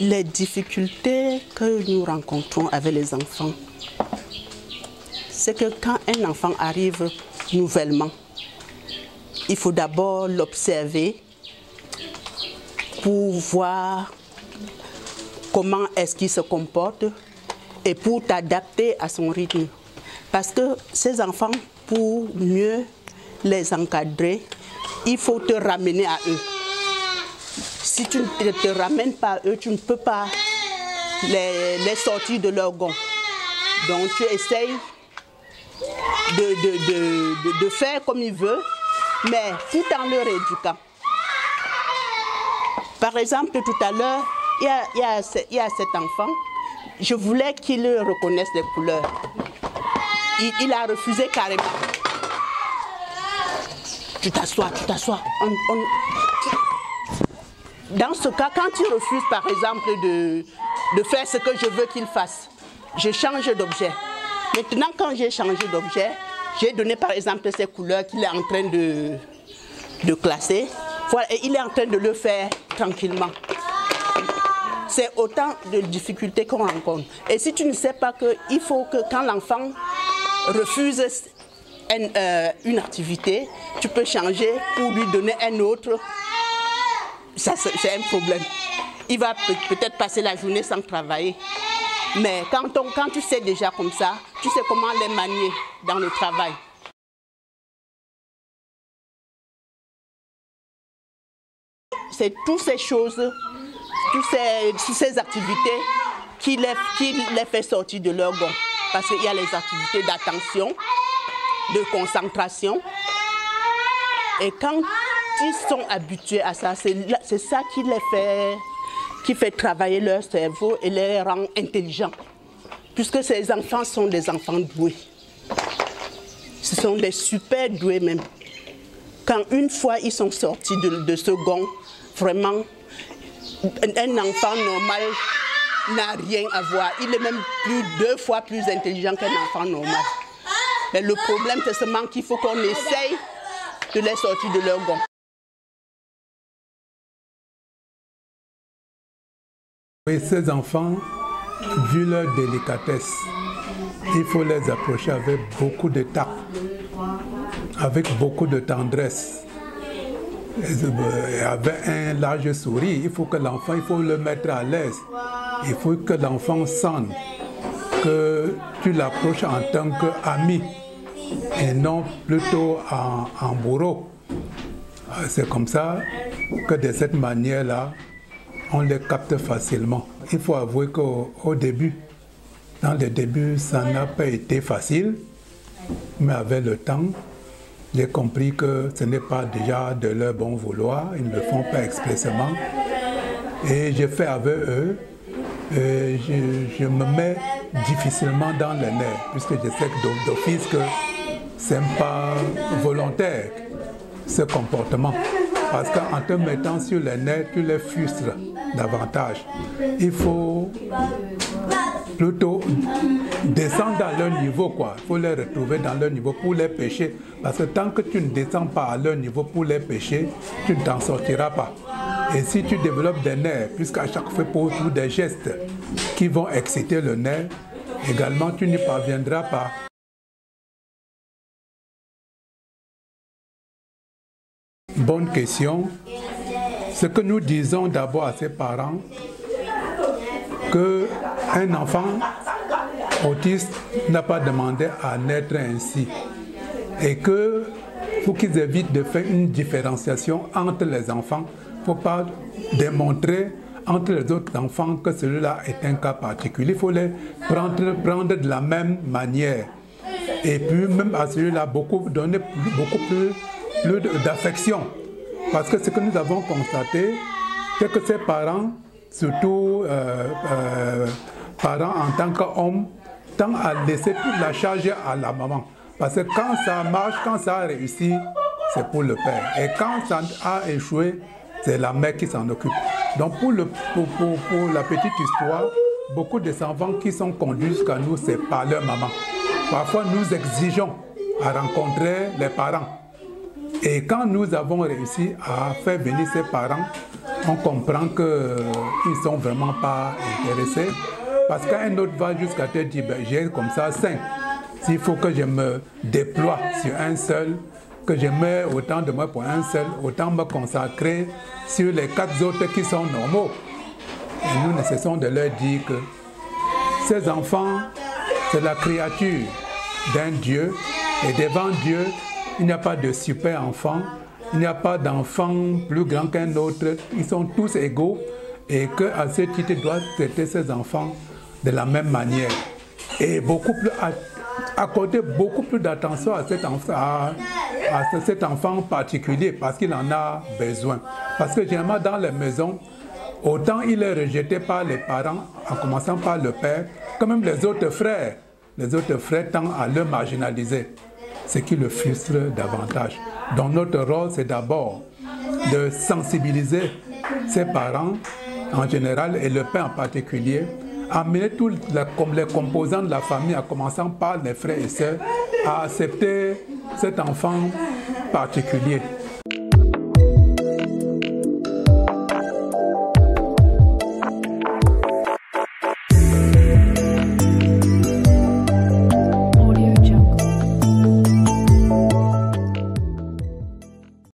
Les difficultés que nous rencontrons avec les enfants, c'est que quand un enfant arrive nouvellement, il faut d'abord l'observer pour voir comment est-ce qu'il se comporte et pour t'adapter à son rythme. Parce que ces enfants, pour mieux les encadrer, il faut te ramener à eux. Si tu ne te ramènes pas à eux, tu ne peux pas les sortir de leur gond. Donc tu essayes de faire comme ils veulent, mais tout en leur éduquant. Par exemple, tout à l'heure, il y a cet enfant, je voulais qu'il reconnaisse les couleurs. Il a refusé carrément. Tu t'assois, tu t'assois. Dans ce cas, quand il refuse par exemple de faire ce que je veux qu'il fasse, je change d'objet. Maintenant, quand j'ai changé d'objet, j'ai donné par exemple ces couleurs qu'il est en train de classer. Voilà, et il est en train de le faire tranquillement. C'est autant de difficultés qu'on rencontre. Et si tu ne sais pas qu'il faut que quand l'enfant refuse une activité, tu peux changer pour lui donner un autre. Ça, c'est un problème. Il va peut-être passer la journée sans travailler. Mais quand tu sais déjà comme ça, tu sais comment les manier dans le travail. C'est toutes ces choses, toutes ces activités qui les fait sortir de leur gond. Parce qu'il y a les activités d'attention, de concentration. Et quand ils sont habitués à ça, c'est ça qui fait travailler leur cerveau et les rend intelligents. Puisque ces enfants sont des enfants doués. Ce sont des super doués même. Quand une fois ils sont sortis de ce gond, vraiment, un enfant normal n'a rien à voir. Il est même 2 fois plus intelligent qu'un enfant normal. Mais le problème, c'est seulement qu'il faut qu'on essaye de les sortir de leur gond. Et ces enfants, vu leur délicatesse, il faut les approcher avec beaucoup de tact, avec beaucoup de tendresse, avec un large sourire. Il faut que l'enfant, il faut le mettre à l'aise. Il faut que l'enfant sente que tu l'approches en tant qu'ami et non plutôt en bourreau. C'est comme ça que de cette manière-là, on les capte facilement. Il faut avouer qu'au début, dans le début, ça n'a pas été facile, mais avec le temps, j'ai compris que ce n'est pas déjà de leur bon vouloir, ils ne le font pas expressément. Et je fais avec eux, je me mets difficilement dans les nerfs, puisque je sais que d'office que ce n'est pas volontaire, ce comportement. Parce qu'en te mettant sur les nerfs, tu les frustres davantage. Il faut plutôt descendre dans leur niveau, quoi. Il faut les retrouver dans leur niveau pour les pêcher. Parce que tant que tu ne descends pas à leur niveau pour les pêcher, tu ne t'en sortiras pas. Et si tu développes des nerfs, puisqu'à chaque fois pour tous des gestes qui vont exciter le nerf, également tu n'y parviendras pas. Bonne question. Ce que nous disons d'abord à ses parents, qu'un enfant autiste n'a pas demandé à naître ainsi et que faut qu'ils évitent de faire une différenciation entre les enfants. Il ne faut pas démontrer entre les autres enfants que celui-là est un cas particulier. Il faut les prendre de la même manière. Et puis même à celui-là, donner beaucoup plus d'affection. Parce que ce que nous avons constaté, c'est que ces parents, surtout parents en tant qu'hommes, tendent à laisser toute la charge à la maman. Parce que quand ça marche, quand ça a réussi, c'est pour le père. Et quand ça a échoué, c'est la mère qui s'en occupe. Donc pour la petite histoire, beaucoup des enfants qui sont conduits jusqu'à nous, c'est par leur maman. Parfois, nous exigeons à rencontrer les parents. Et quand nous avons réussi à faire venir ces parents, on comprend qu'ils ne sont vraiment pas intéressés. Parce qu'un autre va jusqu'à te dire, ben, j'ai comme ça 5. S'il faut que je me déploie sur un seul, que je mets autant de moi pour un seul, autant me consacrer sur les 4 autres qui sont normaux. Et nous ne cessons de leur dire que ces enfants, c'est la créature d'un Dieu. Et devant Dieu, il n'y a pas de super enfant, il n'y a pas d'enfant plus grand qu'un autre. Ils sont tous égaux et qu'à ce titre, ils doivent traiter ces enfants de la même manière. Et accorder beaucoup plus d'attention à cet enfant particulier parce qu'il en a besoin. Parce que généralement dans les maisons, autant il est rejeté par les parents, en commençant par le père, que même les autres frères. Les autres frères tendent à le marginaliser, ce qui le frustre davantage. Donc notre rôle, c'est d'abord de sensibiliser ses parents en général et le père en particulier, amener tous les composants de la famille, en commençant par les frères et sœurs, à accepter cet enfant particulier.